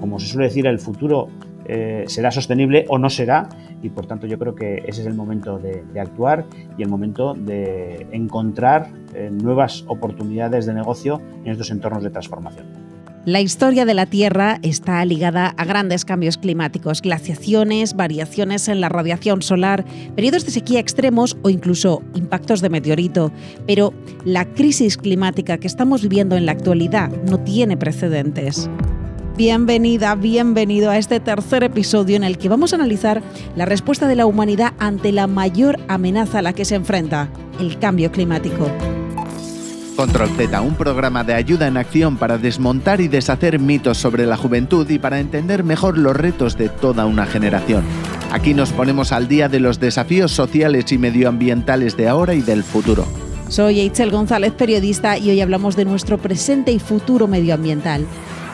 como se suele decir, el futuro será sostenible o no será, y por tanto yo creo que ese es el momento de actuar y el momento de encontrar nuevas oportunidades de negocio en estos entornos de transformación. La historia de la Tierra está ligada a grandes cambios climáticos, glaciaciones, variaciones en la radiación solar, periodos de sequía extremos o incluso impactos de meteorito. Pero la crisis climática que estamos viviendo en la actualidad no tiene precedentes. Bienvenida, bienvenido a este tercer episodio en el que vamos a analizar la respuesta de la humanidad ante la mayor amenaza a la que se enfrenta, el cambio climático. Control Z, un programa de ayuda en acción para desmontar y deshacer mitos sobre la juventud y para entender mejor los retos de toda una generación. Aquí nos ponemos al día de los desafíos sociales y medioambientales de ahora y del futuro. Soy Eitzel González, periodista, y hoy hablamos de nuestro presente y futuro medioambiental.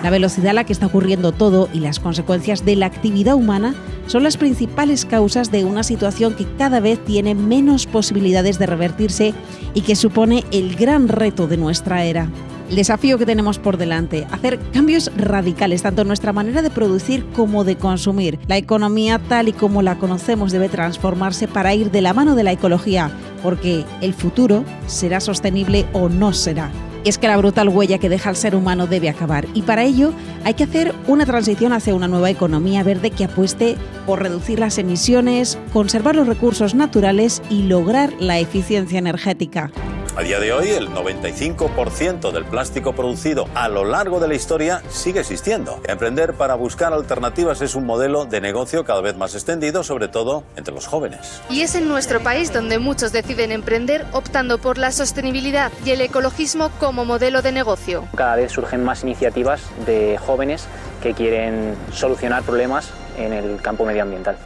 La velocidad a la que está ocurriendo todo y las consecuencias de la actividad humana son las principales causas de una situación que cada vez tiene menos posibilidades de revertirse y que supone el gran reto de nuestra era. El desafío que tenemos por delante, hacer cambios radicales tanto en nuestra manera de producir como de consumir. La economía tal y como la conocemos debe transformarse para ir de la mano de la ecología, porque el futuro será sostenible o no será. Y es que la brutal huella que deja el ser humano debe acabar, y para ello hay que hacer una transición hacia una nueva economía verde que apueste por reducir las emisiones, conservar los recursos naturales y lograr la eficiencia energética. A día de hoy, el 95% del plástico producido a lo largo de la historia sigue existiendo. Emprender para buscar alternativas es un modelo de negocio cada vez más extendido, sobre todo entre los jóvenes. Y es en nuestro país donde muchos deciden emprender optando por la sostenibilidad y el ecologismo como modelo de negocio. Cada vez surgen más iniciativas de jóvenes que quieren solucionar problemas en el campo medioambiental.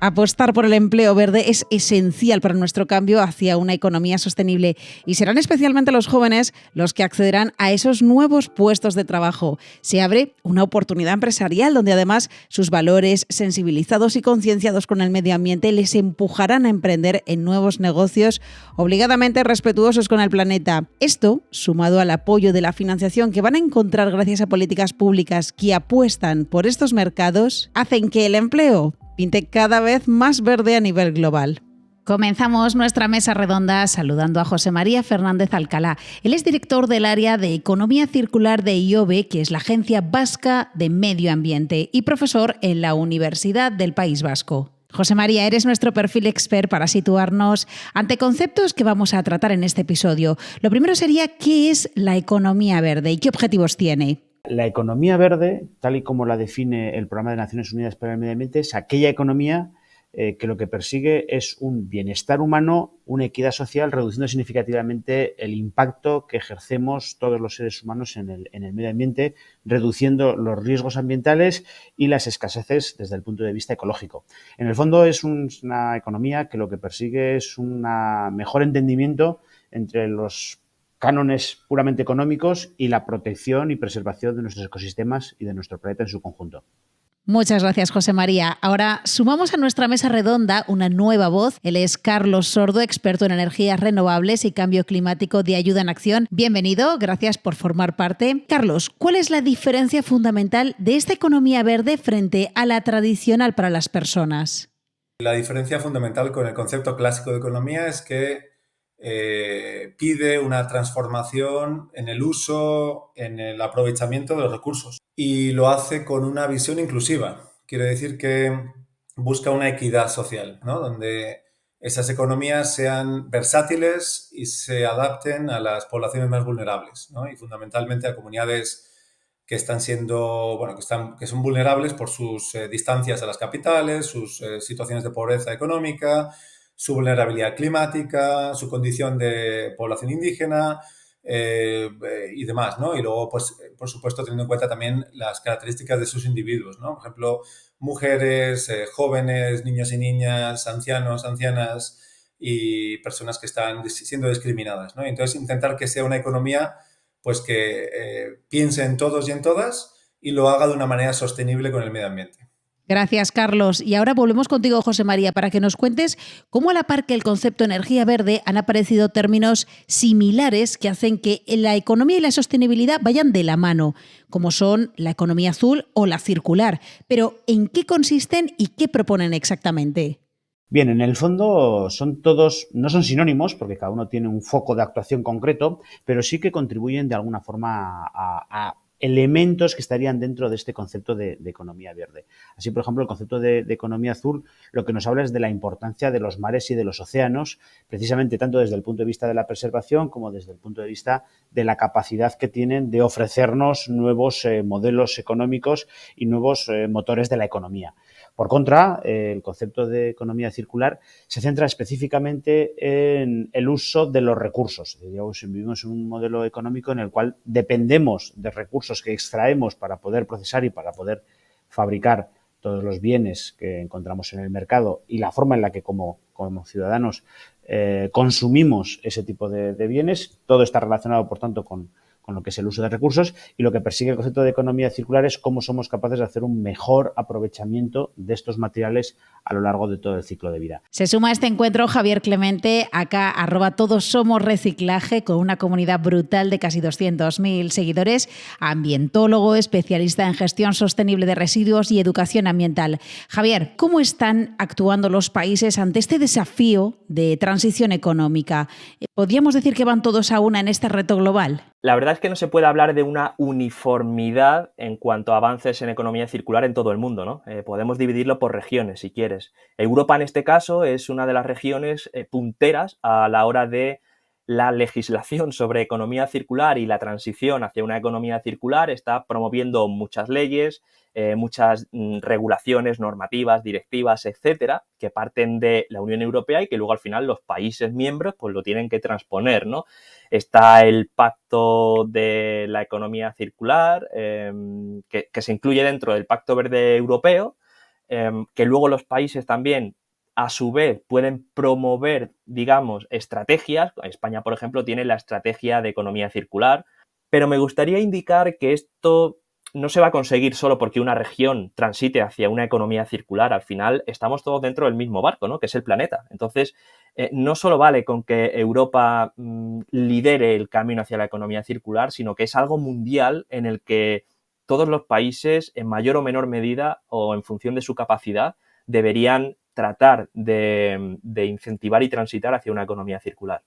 Apostar por el empleo verde es esencial para nuestro cambio hacia una economía sostenible y serán especialmente los jóvenes los que accederán a esos nuevos puestos de trabajo. Se abre una oportunidad empresarial donde además sus valores sensibilizados y concienciados con el medio ambiente les empujarán a emprender en nuevos negocios obligadamente respetuosos con el planeta. Esto, sumado al apoyo de la financiación que van a encontrar gracias a políticas públicas que apuestan por estos mercados, hacen que el empleo pinte cada vez más verde a nivel global. Comenzamos nuestra mesa redonda saludando a José María Fernández Alcalá. Él es director del área de Economía Circular de IOBE, que es la Agencia Vasca de Medio Ambiente, y profesor en la Universidad del País Vasco. José María, eres nuestro perfil expert para situarnos ante conceptos que vamos a tratar en este episodio. Lo primero sería, ¿qué es la economía verde y qué objetivos tiene? La economía verde, tal y como la define el Programa de Naciones Unidas para el Medio Ambiente, es aquella economía que lo que persigue es un bienestar humano, una equidad social, reduciendo significativamente el impacto que ejercemos todos los seres humanos en el medio ambiente, reduciendo los riesgos ambientales y las escaseces desde el punto de vista ecológico. En el fondo es una economía que lo que persigue es un mejor entendimiento entre los cánones puramente económicos y la protección y preservación de nuestros ecosistemas y de nuestro planeta en su conjunto. Muchas gracias, José María. Ahora sumamos a nuestra mesa redonda una nueva voz. Él es Carlos Sordo, experto en energías renovables y cambio climático de Ayuda en Acción. Bienvenido, gracias por formar parte. Carlos, ¿cuál es la diferencia fundamental de esta economía verde frente a la tradicional para las personas? La diferencia fundamental con el concepto clásico de economía es que pide una transformación en el uso, en el aprovechamiento de los recursos y lo hace con una visión inclusiva. Quiere decir que busca una equidad social, ¿no? Donde esas economías sean versátiles y se adapten a las poblaciones más vulnerables, ¿no? Y fundamentalmente a comunidades que están siendo, que son vulnerables por sus distancias a las capitales, sus situaciones de pobreza económica, su vulnerabilidad climática, su condición de población indígena y demás, ¿no? Y luego, pues, por supuesto, teniendo en cuenta también las características de sus individuos, ¿no? Por ejemplo, mujeres, jóvenes, niños y niñas, ancianos, ancianas y personas que están siendo discriminadas, ¿no? Entonces, intentar que sea una economía, pues, que piense en todos y en todas y lo haga de una manera sostenible con el medio ambiente. Gracias, Carlos. Y ahora volvemos contigo, José María, para que nos cuentes cómo a la par que el concepto energía verde han aparecido términos similares que hacen que la economía y la sostenibilidad vayan de la mano, como son la economía azul o la circular. Pero, ¿en qué consisten y qué proponen exactamente? Bien, en el fondo son todos, no son sinónimos, porque cada uno tiene un foco de actuación concreto, pero sí que contribuyen de alguna forma a elementos que estarían dentro de este concepto de economía verde. Así, por ejemplo, el concepto de economía azul lo que nos habla es de la importancia de los mares y de los océanos, precisamente tanto desde el punto de vista de la preservación como desde el punto de vista de la capacidad que tienen de ofrecernos nuevos modelos económicos y nuevos motores de la economía. Por contra, el concepto de economía circular se centra específicamente en el uso de los recursos. Digamos, vivimos en un modelo económico en el cual dependemos de recursos que extraemos para poder procesar y para poder fabricar todos los bienes que encontramos en el mercado y la forma en la que como ciudadanos consumimos ese tipo de bienes. Todo está relacionado, por tanto, con lo que es el uso de recursos, y lo que persigue el concepto de economía circular es cómo somos capaces de hacer un mejor aprovechamiento de estos materiales a lo largo de todo el ciclo de vida. Se suma a este encuentro Javier Clemente, acá @todosomosreciclaje, con una comunidad brutal de casi 200.000 seguidores, ambientólogo, especialista en gestión sostenible de residuos y educación ambiental. Javier, ¿cómo están actuando los países ante este desafío de transición económica? ¿Podríamos decir que van todos a una en este reto global? La verdad es que no se puede hablar de una uniformidad en cuanto a avances en economía circular en todo el mundo, ¿no? Podemos dividirlo por regiones, si quieres. Europa, en este caso, es una de las regiones punteras a la hora de la legislación sobre economía circular, y la transición hacia una economía circular está promoviendo muchas leyes, muchas regulaciones, normativas, directivas, etcétera, que parten de la Unión Europea y que luego al final los países miembros pues lo tienen que transponer, ¿no? Está el Pacto de la Economía Circular, que se incluye dentro del Pacto Verde Europeo, que luego los países también, a su vez, pueden promover, digamos, estrategias. España, por ejemplo, tiene la estrategia de economía circular, pero me gustaría indicar que esto no se va a conseguir solo porque una región transite hacia una economía circular. Al final estamos todos dentro del mismo barco, ¿no? Que es el planeta. Entonces, no solo vale con que Europa lidere el camino hacia la economía circular, sino que es algo mundial en el que todos los países, en mayor o menor medida o en función de su capacidad, deberían tratar de incentivar y transitar hacia una economía circular.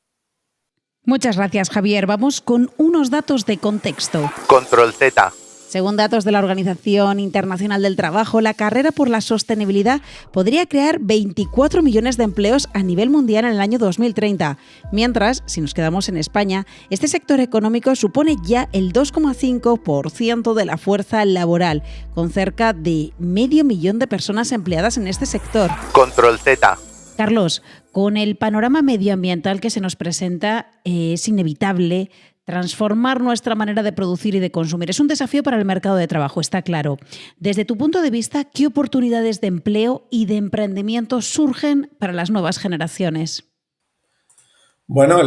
Muchas gracias, Javier. Vamos con unos datos de contexto. Control Z. Según datos de la Organización Internacional del Trabajo, la carrera por la sostenibilidad podría crear 24 millones de empleos a nivel mundial en el año 2030. Mientras, si nos quedamos en España, este sector económico supone ya el 2,5% de la fuerza laboral, con cerca de 500.000 de personas empleadas en este sector. Control Z. Carlos, con el panorama medioambiental que se nos presenta, es inevitable transformar nuestra manera de producir y de consumir. Es un desafío para el mercado de trabajo, está claro. Desde tu punto de vista, ¿qué oportunidades de empleo y de emprendimiento surgen para las nuevas generaciones? Bueno,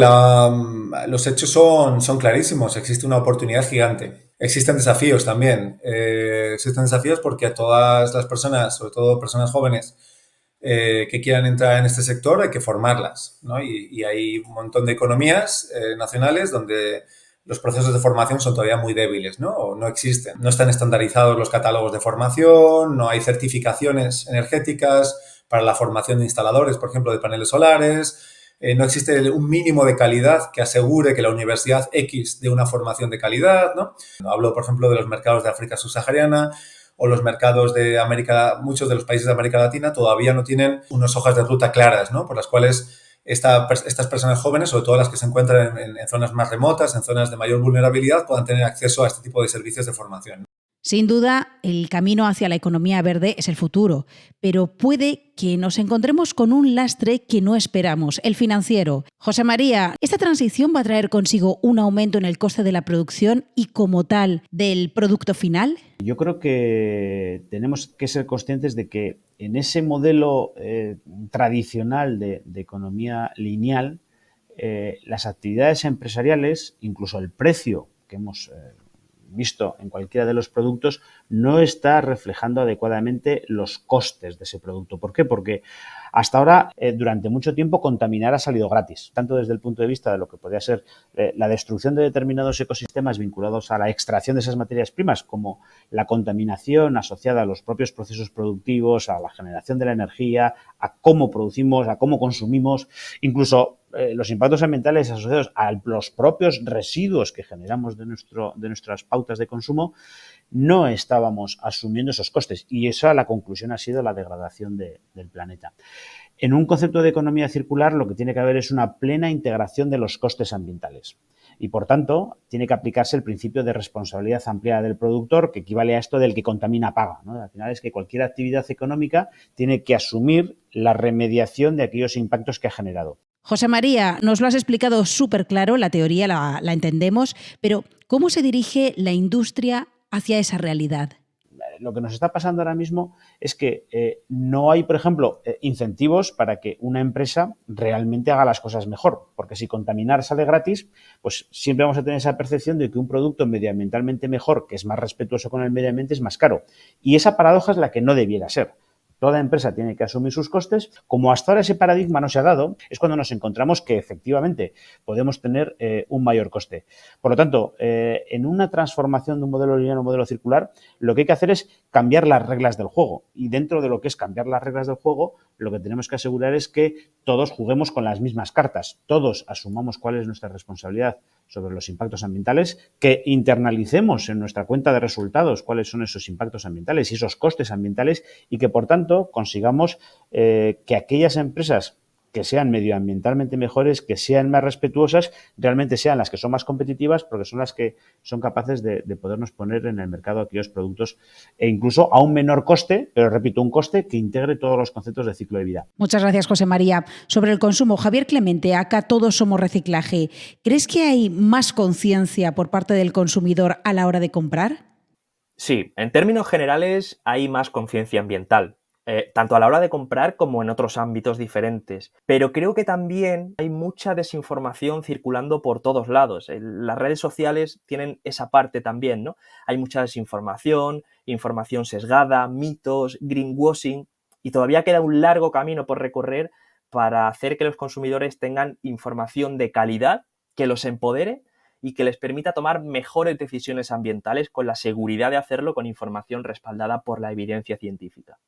los hechos son clarísimos. Existe una oportunidad gigante. Existen desafíos también. Existen desafíos porque a todas las personas, sobre todo personas jóvenes, que quieran entrar en este sector, hay que formarlas, ¿no? Y hay un montón de economías nacionales donde los procesos de formación son todavía muy débiles, ¿no? O no existen. No están estandarizados los catálogos de formación, no hay certificaciones energéticas para la formación de instaladores, por ejemplo, de paneles solares. No existe un mínimo de calidad que asegure que la universidad X dé una formación de calidad, ¿no? Hablo, por ejemplo, de los mercados de África subsahariana o los mercados de América. Muchos de los países de América Latina todavía no tienen unas hojas de ruta claras, ¿no? Por las cuales estas personas jóvenes, sobre todo las que se encuentran en zonas más remotas, en zonas de mayor vulnerabilidad, puedan tener acceso a este tipo de servicios de formación. Sin duda, el camino hacia la economía verde es el futuro, pero puede que nos encontremos con un lastre que no esperamos, el financiero. José María, ¿esta transición va a traer consigo un aumento en el coste de la producción y, como tal, del producto final? Yo creo que tenemos que ser conscientes de que en ese modelo tradicional de economía lineal, las actividades empresariales, incluso el precio que hemos visto en cualquiera de los productos, no está reflejando adecuadamente los costes de ese producto. ¿Por qué? Porque hasta ahora, durante mucho tiempo, contaminar ha salido gratis, tanto desde el punto de vista de lo que podría ser la destrucción de determinados ecosistemas vinculados a la extracción de esas materias primas, como la contaminación asociada a los propios procesos productivos, a la generación de la energía, a cómo producimos, a cómo consumimos, incluso los impactos ambientales asociados a los propios residuos que generamos de nuestras pautas de consumo. No estábamos asumiendo esos costes y esa la conclusión ha sido la degradación del planeta. En un concepto de economía circular lo que tiene que haber es una plena integración de los costes ambientales y, por tanto, tiene que aplicarse el principio de responsabilidad ampliada del productor, que equivale a esto del que contamina paga, ¿no? Al final es que cualquier actividad económica tiene que asumir la remediación de aquellos impactos que ha generado. José María, nos lo has explicado súper claro, la teoría la entendemos, pero ¿cómo se dirige la industria hacia esa realidad? Lo que nos está pasando ahora mismo es que no hay, por ejemplo, incentivos para que una empresa realmente haga las cosas mejor, porque si contaminar sale gratis, pues siempre vamos a tener esa percepción de que un producto medioambientalmente mejor, que es más respetuoso con el medio ambiente, es más caro. Y esa paradoja es la que no debiera ser. Toda empresa tiene que asumir sus costes. Como hasta ahora ese paradigma no se ha dado, es cuando nos encontramos que efectivamente podemos tener un mayor coste. Por lo tanto, en una transformación de un modelo lineal a un modelo circular, lo que hay que hacer es cambiar las reglas del juego. Y dentro de lo que es cambiar las reglas del juego, lo que tenemos que asegurar es que todos juguemos con las mismas cartas. Todos asumamos cuál es nuestra responsabilidad sobre los impactos ambientales, que internalicemos en nuestra cuenta de resultados cuáles son esos impactos ambientales y esos costes ambientales y que, por tanto, consigamos que aquellas empresas que sean medioambientalmente mejores, que sean más respetuosas, realmente sean las que son más competitivas, porque son las que son capaces de podernos poner en el mercado aquellos productos e incluso a un menor coste, pero repito, un coste que integre todos los conceptos de ciclo de vida. Muchas gracias, José María. Sobre el consumo, Javier Clemente, acá todos somos reciclaje. ¿Crees que hay más conciencia por parte del consumidor a la hora de comprar? Sí, en términos generales hay más conciencia ambiental. Tanto a la hora de comprar como en otros ámbitos diferentes. Pero creo que también hay mucha desinformación circulando por todos lados. Las redes sociales tienen esa parte también, ¿no? Hay mucha desinformación, información sesgada, mitos, greenwashing, y todavía queda un largo camino por recorrer para hacer que los consumidores tengan información de calidad, que los empodere y que les permita tomar mejores decisiones ambientales con la seguridad de hacerlo con información respaldada por la evidencia científica.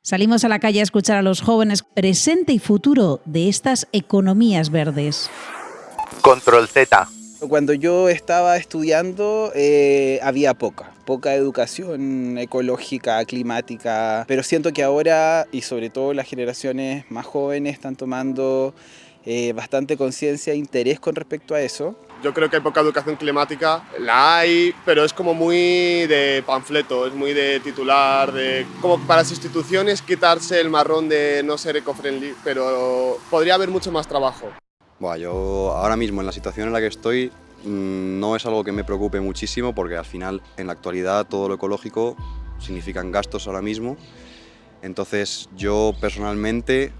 Salimos a la calle a escuchar a los jóvenes presente y futuro de estas economías verdes. Control Z. Cuando yo estaba estudiando había poca educación ecológica, climática, pero siento que ahora, y sobre todo las generaciones más jóvenes, están tomando bastante conciencia e interés con respecto a eso. Yo creo que hay poca educación climática, la hay, pero es como muy de panfleto, es muy de titular, como para las instituciones quitarse el marrón de no ser eco-friendly, pero podría haber mucho más trabajo. Bueno, yo ahora mismo en la situación en la que estoy no es algo que me preocupe muchísimo porque al final en la actualidad todo lo ecológico significan gastos ahora mismo, entonces yo personalmente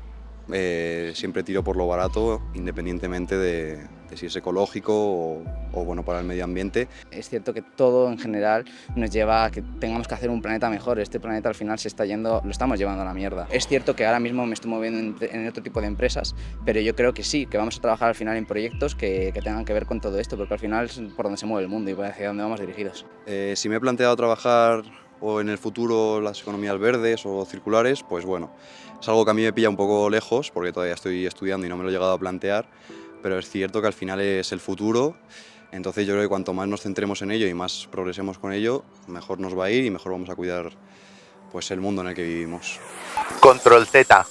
siempre tiro por lo barato independientemente de si es ecológico o bueno para el medio ambiente. Es cierto que todo en general nos lleva a que tengamos que hacer un planeta mejor. Este planeta al final se está yendo, lo estamos llevando a la mierda. Es cierto que ahora mismo me estoy moviendo en otro tipo de empresas, pero yo creo que sí, que vamos a trabajar al final en proyectos que tengan que ver con todo esto, porque al final es por donde se mueve el mundo y hacia dónde vamos dirigidos. Si me he planteado trabajar o en el futuro las economías verdes o circulares, pues bueno, es algo que a mí me pilla un poco lejos porque todavía estoy estudiando y no me lo he llegado a plantear, pero es cierto que al final es el futuro, entonces yo creo que cuanto más nos centremos en ello y más progresemos con ello, mejor nos va a ir y mejor vamos a cuidar pues, el mundo en el que vivimos. Control Z.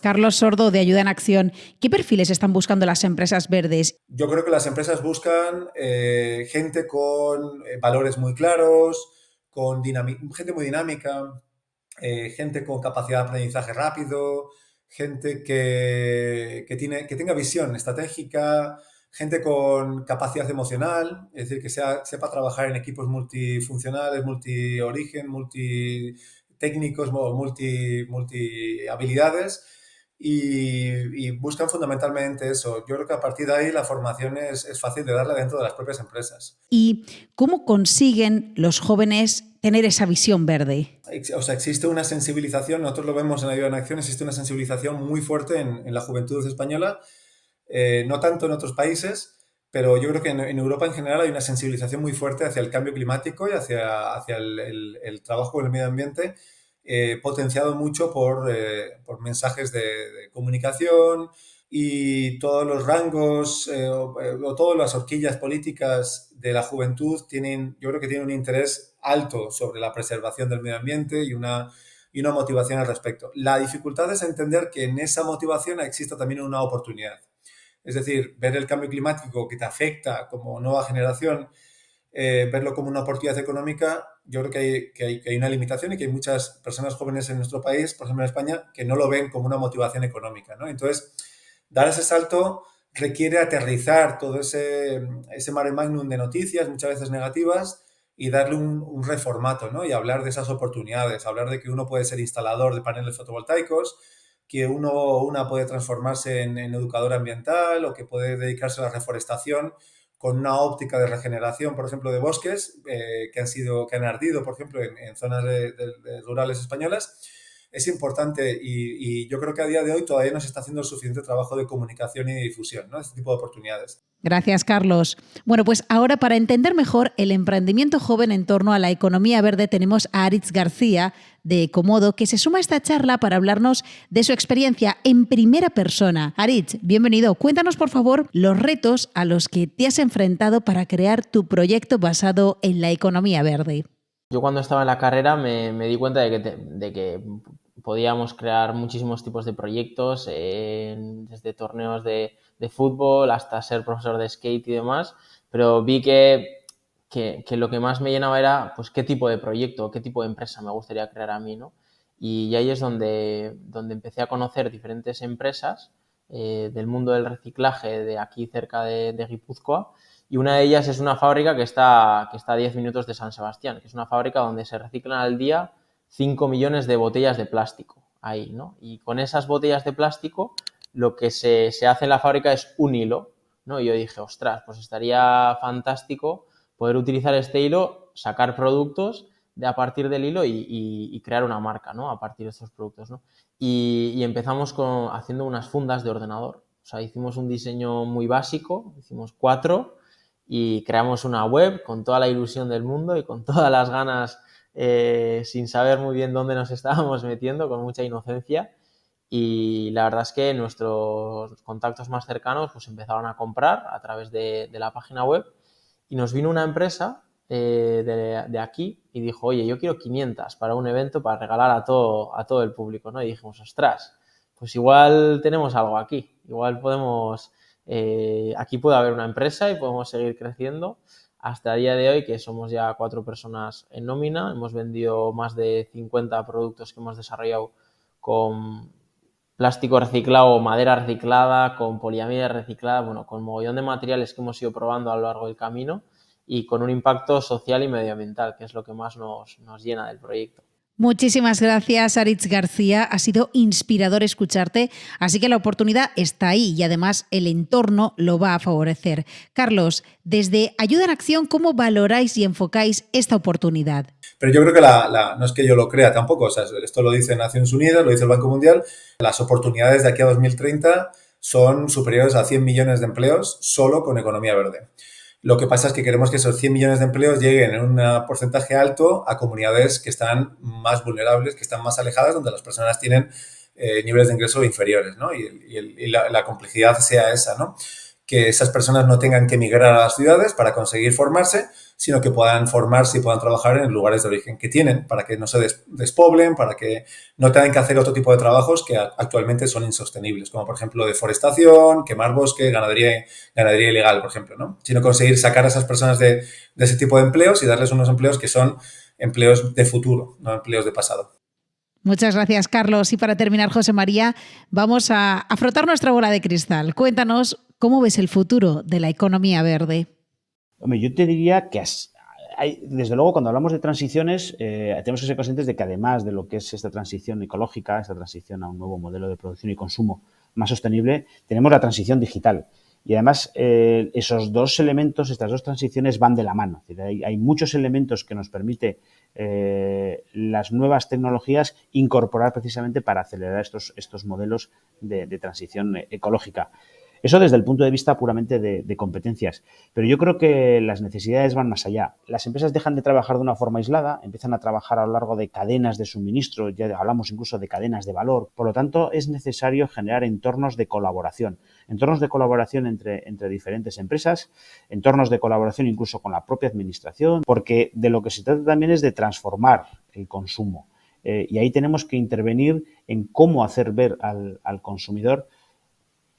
Carlos Sordo, de Ayuda en Acción. ¿Qué perfiles están buscando las empresas verdes? Yo creo que las empresas buscan gente con valores muy claros, con gente muy dinámica, gente con capacidad de aprendizaje rápido, gente que tenga visión estratégica, gente con capacidad emocional, es decir, que sepa trabajar en equipos multifuncionales, multiorigen, multitécnicos, multi habilidades y buscan fundamentalmente eso. Yo creo que a partir de ahí la formación es fácil de darla dentro de las propias empresas. ¿Y cómo consiguen los jóvenes tener esa visión verde? O sea, existe una sensibilización, nosotros lo vemos en Ayuda en Acción, existe una sensibilización muy fuerte en la juventud española, no tanto en otros países, pero yo creo que en Europa en general hay una sensibilización muy fuerte hacia el cambio climático y hacia el trabajo con el medio ambiente, potenciado mucho por mensajes de comunicación, y todos los rangos o todas las horquillas políticas de la juventud yo creo que tienen un interés alto sobre la preservación del medio ambiente y una motivación al respecto. La dificultad es entender que en esa motivación existe también una oportunidad. Es decir, ver el cambio climático que te afecta como nueva generación, verlo como una oportunidad económica, yo creo que hay una limitación y que hay muchas personas jóvenes en nuestro país, por ejemplo en España, que no lo ven como una motivación económica, ¿no? Entonces, dar ese salto requiere aterrizar todo ese mare magnum de noticias, muchas veces negativas, y darle un reformato, ¿no? Y hablar de esas oportunidades, hablar de que uno puede ser instalador de paneles fotovoltaicos, que una puede transformarse en educador ambiental o que puede dedicarse a la reforestación con una óptica de regeneración, por ejemplo, de bosques que han ardido, por ejemplo, en zonas rurales españolas. Es importante y yo creo que a día de hoy todavía no se está haciendo el suficiente trabajo de comunicación y de difusión, ¿no? Este tipo de oportunidades. Gracias, Carlos. Bueno, pues ahora para entender mejor el emprendimiento joven en torno a la economía verde tenemos a Aritz García de Ecomodo, que se suma a esta charla para hablarnos de su experiencia en primera persona. Aritz, bienvenido. Cuéntanos, por favor, los retos a los que te has enfrentado para crear tu proyecto basado en la economía verde. Yo cuando estaba en la carrera me di cuenta de que podíamos crear muchísimos tipos de proyectos, desde torneos de fútbol hasta ser profesor de skate y demás, pero vi que lo que más me llenaba era pues qué tipo de proyecto, qué tipo de empresa me gustaría crear a mí, ¿no? Y ahí es donde empecé a conocer diferentes empresas del mundo del reciclaje de aquí cerca de Guipúzcoa. Y una de ellas es una fábrica que está a 10 minutos de San Sebastián, que es una fábrica donde se reciclan al día 5 millones de botellas de plástico ahí, ¿no? Y con esas botellas de plástico lo que se hace en la fábrica es un hilo, ¿no? Y yo dije, ostras, pues estaría fantástico poder utilizar este hilo, sacar productos a partir del hilo y crear una marca, ¿no? A partir de estos productos, ¿no? Y empezamos haciendo unas fundas de ordenador. O sea, hicimos un diseño muy básico, hicimos 4 y creamos una web con toda la ilusión del mundo y con todas las ganas, sin saber muy bien dónde nos estábamos metiendo, con mucha inocencia. Y la verdad es que nuestros contactos más cercanos pues empezaron a comprar a través de la página web y nos vino una empresa de aquí y dijo, oye, yo quiero 500 para un evento para regalar a todo el público, ¿no? Y dijimos, ostras, pues igual tenemos algo aquí, igual podemos... aquí puede haber una empresa y podemos seguir creciendo hasta el día de hoy, que somos ya 4 personas en nómina. Hemos vendido más de 50 productos que hemos desarrollado con plástico reciclado o madera reciclada, con poliamida reciclada, bueno, con mogollón de materiales que hemos ido probando a lo largo del camino y con un impacto social y medioambiental, que es lo que más nos llena del proyecto. Muchísimas gracias, Aritz García. Ha sido inspirador escucharte, así que la oportunidad está ahí y además el entorno lo va a favorecer. Carlos, desde Ayuda en Acción, ¿cómo valoráis y enfocáis esta oportunidad? Pero yo creo que no es que yo lo crea tampoco, o sea, esto lo dice Naciones Unidas, lo dice el Banco Mundial, las oportunidades de aquí a 2030 son superiores a 100 millones de empleos solo con economía verde. Lo que pasa es que queremos que esos 100 millones de empleos lleguen en un porcentaje alto a comunidades que están más vulnerables, que están más alejadas, donde las personas tienen niveles de ingreso inferiores, ¿no? Y la complejidad sea esa, ¿no? Que esas personas no tengan que emigrar a las ciudades para conseguir formarse, sino que puedan formarse y puedan trabajar en los de origen que tienen, para que no se despoblen, para que no tengan que hacer otro tipo de trabajos que actualmente son insostenibles, como por ejemplo deforestación, quemar bosque, ganadería ilegal, por ejemplo, ¿no? Sino conseguir sacar a esas personas de ese tipo de empleos y darles unos empleos que son empleos de futuro, no empleos de pasado. Muchas gracias, Carlos. Y para terminar, José María, vamos a frotar nuestra bola de cristal. Cuéntanos cómo ves el futuro de la economía verde. Hombre, yo te diría que desde luego, cuando hablamos de transiciones, tenemos que ser conscientes de que además de lo que es esta transición ecológica, esta transición a un nuevo modelo de producción y consumo más sostenible, tenemos la transición digital. Y además, esos dos elementos, estas dos transiciones van de la mano. Es decir, hay muchos elementos que nos permite las nuevas tecnologías incorporar precisamente para acelerar estos modelos de transición ecológica. Eso desde el punto de vista puramente de competencias. Pero yo creo que las necesidades van más allá. Las empresas dejan de trabajar de una forma aislada, empiezan a trabajar a lo largo de cadenas de suministro, ya hablamos incluso de cadenas de valor. Por lo tanto, es necesario generar entornos de colaboración entre diferentes empresas, entornos de colaboración incluso con la propia administración, porque de lo que se trata también es de transformar el consumo. Y ahí tenemos que intervenir en cómo hacer ver al consumidor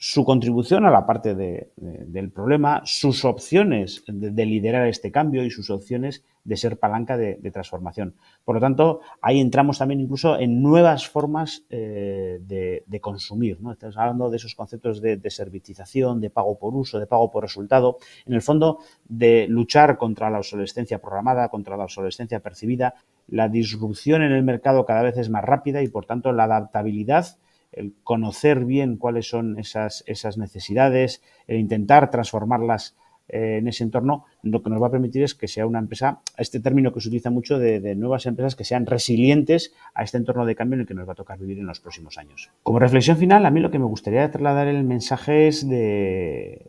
su contribución a la parte del problema, sus opciones de liderar este cambio y sus opciones de ser palanca de transformación. Por lo tanto, ahí entramos también incluso en nuevas formas de consumir, ¿no? Estamos hablando de esos conceptos de servitización, de pago por uso, de pago por resultado, en el fondo de luchar contra la obsolescencia programada, contra la obsolescencia percibida. La disrupción en el mercado cada vez es más rápida y, por tanto, la adaptabilidad, el conocer bien cuáles son esas necesidades, el intentar transformarlas en ese entorno, lo que nos va a permitir es que sea una empresa, este término que se utiliza mucho de nuevas empresas que sean resilientes a este entorno de cambio en el que nos va a tocar vivir en los próximos años. Como reflexión final, a mí lo que me gustaría trasladar el mensaje es de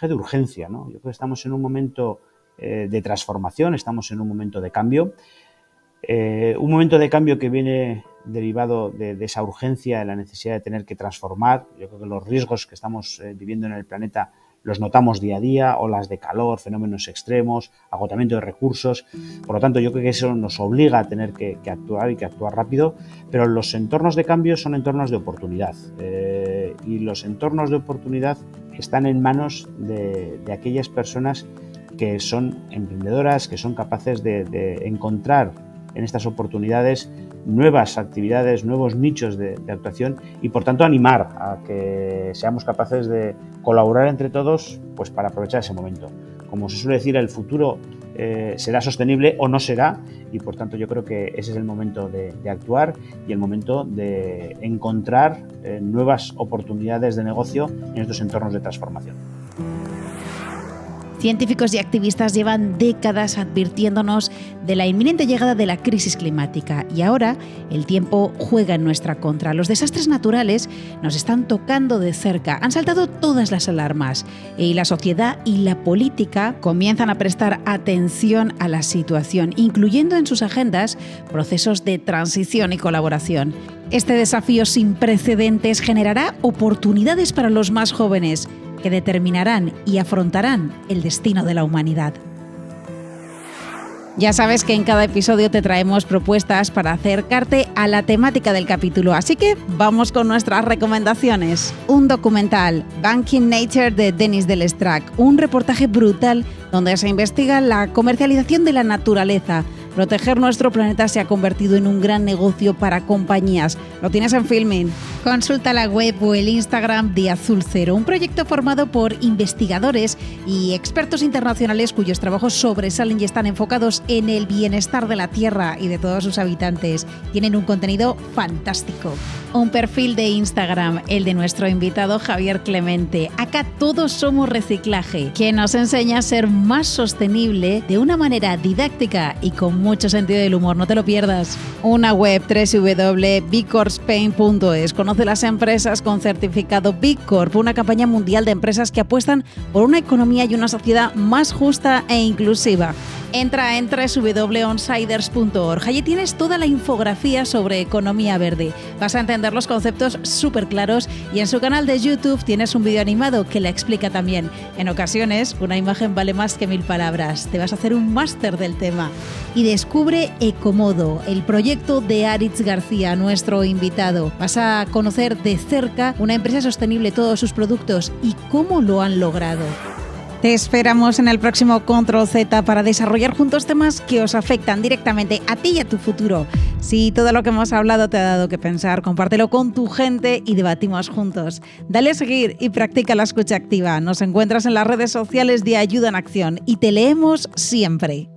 urgencia, ¿no? Yo creo que estamos en un momento de transformación, estamos en un momento de cambio. Un momento de cambio que viene derivado de esa urgencia, de la necesidad de tener que transformar. Yo creo que los riesgos que estamos viviendo en el planeta los notamos día a día, olas de calor, fenómenos extremos, agotamiento de recursos. Por lo tanto, yo creo que eso nos obliga a tener que actuar y que actuar rápido, pero los entornos de cambio son entornos de oportunidad y los entornos de oportunidad están en manos de aquellas personas que son emprendedoras, que son capaces de encontrar en estas oportunidades nuevas actividades, nuevos nichos de actuación y, por tanto, animar a que seamos capaces de colaborar entre todos pues para aprovechar ese momento. Como se suele decir, el futuro será sostenible o no será y, por tanto, yo creo que ese es el momento de actuar y el momento de encontrar nuevas oportunidades de negocio en estos entornos de transformación. Científicos y activistas llevan décadas advirtiéndonos de la inminente llegada de la crisis climática y ahora el tiempo juega en nuestra contra. Los desastres naturales nos están tocando de cerca, han saltado todas las alarmas y la sociedad y la política comienzan a prestar atención a la situación, incluyendo en sus agendas procesos de transición y colaboración. Este desafío sin precedentes generará oportunidades para los más jóvenes, que determinarán y afrontarán el destino de la humanidad. Ya sabes que en cada episodio te traemos propuestas para acercarte a la temática del capítulo, así que vamos con nuestras recomendaciones. Un documental, Banking Nature de Denis Delestrac, un reportaje brutal donde se investiga la comercialización de la naturaleza. Proteger nuestro planeta se ha convertido en un gran negocio para compañías. Lo tienes en Filmin. Consulta la web o el Instagram de Azul Cero, un proyecto formado por investigadores y expertos internacionales cuyos trabajos sobresalen y están enfocados en el bienestar de la Tierra y de todos sus habitantes. Tienen un contenido fantástico. Un perfil de Instagram, el de nuestro invitado Javier Clemente. Acá todos somos reciclaje, que nos enseña a ser más sostenible de una manera didáctica y con mucho sentido del humor. No te lo pierdas. Una web, www.bcorpspain.es. Conoce las empresas con certificado B Corp, una campaña mundial de empresas que apuestan por una economía y una sociedad más justa e inclusiva. Entra en www.onsiders.org. Allí tienes toda la infografía sobre economía verde. Vas a entender los conceptos súper claros y en su canal de YouTube tienes un vídeo animado que la explica también. En ocasiones, una imagen vale más que 1000 palabras. Te vas a hacer un máster del tema. Y descubre Ecomodo, el proyecto de Aritz García, nuestro invitado. Vas a conocer de cerca una empresa sostenible, todos sus productos y cómo lo han logrado. Te esperamos en el próximo Control Z para desarrollar juntos temas que os afectan directamente a ti y a tu futuro. Si todo lo que hemos hablado te ha dado que pensar, compártelo con tu gente y debatimos juntos. Dale a seguir y practica la escucha activa. Nos encuentras en las redes sociales de Ayuda en Acción y te leemos siempre.